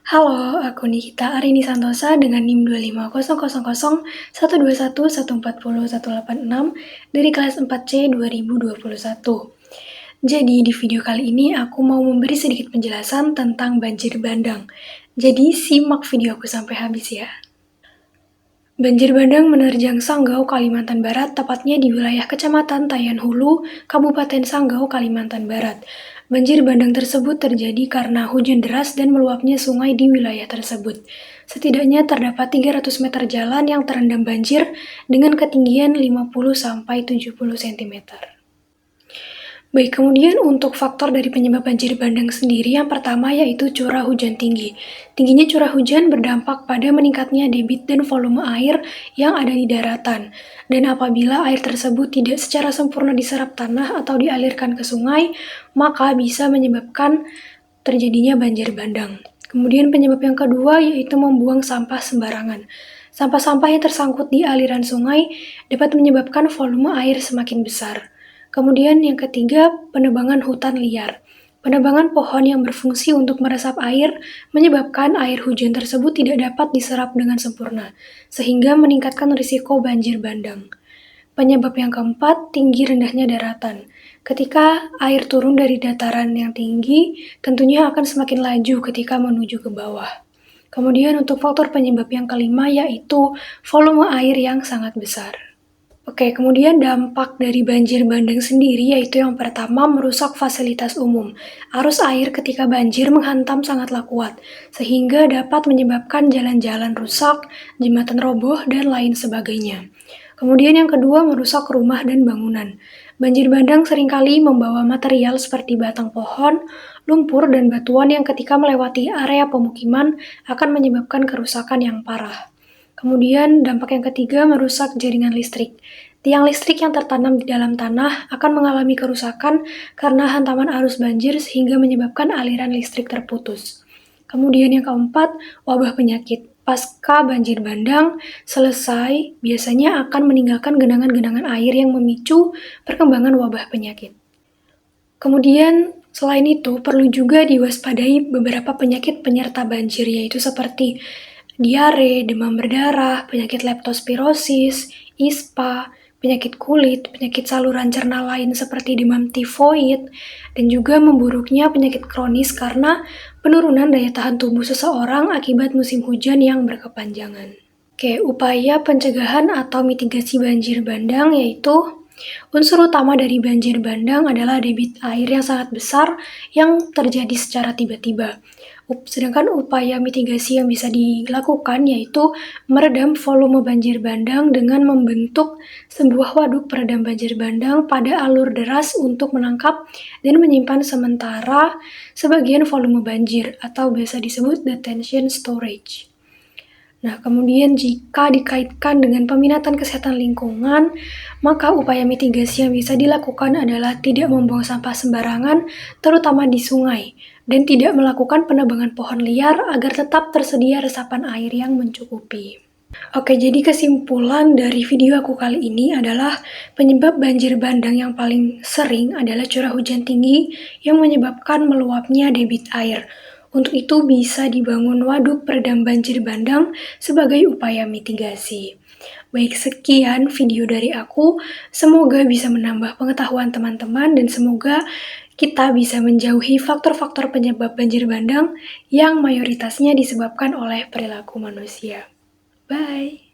Halo, aku Nikita Arini Santosa dengan NIM 2500012114018 dari kelas 4C 2021. Jadi di video kali ini aku mau memberi sedikit penjelasan tentang banjir bandang. Jadi simak video aku sampai habis ya. Banjir bandang menerjang Sanggau, Kalimantan Barat, tepatnya di wilayah Kecamatan Tayan Hulu, Kabupaten Sanggau, Kalimantan Barat. Banjir bandang tersebut terjadi karena hujan deras dan meluapnya sungai di wilayah tersebut. Setidaknya terdapat 300 meter jalan yang terendam banjir dengan ketinggian 50-70 cm. Baik, kemudian untuk faktor dari penyebab banjir bandang sendiri, yang pertama yaitu curah hujan tinggi. Tingginya curah hujan berdampak pada meningkatnya debit dan volume air yang ada di daratan. Dan apabila air tersebut tidak secara sempurna diserap tanah atau dialirkan ke sungai, maka bisa menyebabkan terjadinya banjir bandang. Kemudian penyebab yang kedua yaitu membuang sampah sembarangan. Sampah-sampah yang tersangkut di aliran sungai dapat menyebabkan volume air semakin besar. Kemudian yang ketiga, penebangan hutan liar. Penebangan pohon yang berfungsi untuk meresap air menyebabkan air hujan tersebut tidak dapat diserap dengan sempurna, sehingga meningkatkan risiko banjir bandang. Penyebab yang keempat, tinggi rendahnya daratan. Ketika air turun dari dataran yang tinggi, tentunya akan semakin laju ketika menuju ke bawah. Kemudian untuk faktor penyebab yang kelima yaitu volume air yang sangat besar. Oke, kemudian dampak dari banjir bandang sendiri yaitu yang pertama merusak fasilitas umum. Arus air ketika banjir menghantam sangatlah kuat, sehingga dapat menyebabkan jalan-jalan rusak, jembatan roboh, dan lain sebagainya. Kemudian yang kedua merusak rumah dan bangunan. Banjir bandang seringkali membawa material seperti batang pohon, lumpur, dan batuan yang ketika melewati area pemukiman akan menyebabkan kerusakan yang parah. Kemudian dampak yang ketiga merusak jaringan listrik. Tiang listrik yang tertanam di dalam tanah akan mengalami kerusakan karena hantaman arus banjir sehingga menyebabkan aliran listrik terputus. Kemudian yang keempat, wabah penyakit. Pasca banjir bandang selesai, biasanya akan meninggalkan genangan-genangan air yang memicu perkembangan wabah penyakit. Kemudian selain itu perlu juga diwaspadai beberapa penyakit penyerta banjir yaitu seperti diare, demam berdarah, penyakit leptospirosis, ISPA, penyakit kulit, penyakit saluran cerna lain seperti demam tifoid, dan juga memburuknya penyakit kronis karena penurunan daya tahan tubuh seseorang akibat musim hujan yang berkepanjangan. Oke, upaya pencegahan atau mitigasi banjir bandang yaitu unsur utama dari banjir bandang adalah debit air yang sangat besar yang terjadi secara tiba-tiba. Sedangkan upaya mitigasi yang bisa dilakukan yaitu meredam volume banjir bandang dengan membentuk sebuah waduk peredam banjir bandang pada alur deras untuk menangkap dan menyimpan sementara sebagian volume banjir atau biasa disebut detention storage. Nah, kemudian jika dikaitkan dengan peminatan kesehatan lingkungan, maka upaya mitigasi yang bisa dilakukan adalah tidak membuang sampah sembarangan, terutama di sungai, dan tidak melakukan penebangan pohon liar agar tetap tersedia resapan air yang mencukupi. Oke, jadi kesimpulan dari video aku kali ini adalah penyebab banjir bandang yang paling sering adalah curah hujan tinggi yang menyebabkan meluapnya debit air. Untuk itu bisa dibangun waduk peredam banjir bandang sebagai upaya mitigasi. Baik, sekian video dari aku. Semoga bisa menambah pengetahuan teman-teman dan semoga kita bisa menjauhi faktor-faktor penyebab banjir bandang yang mayoritasnya disebabkan oleh perilaku manusia. Bye!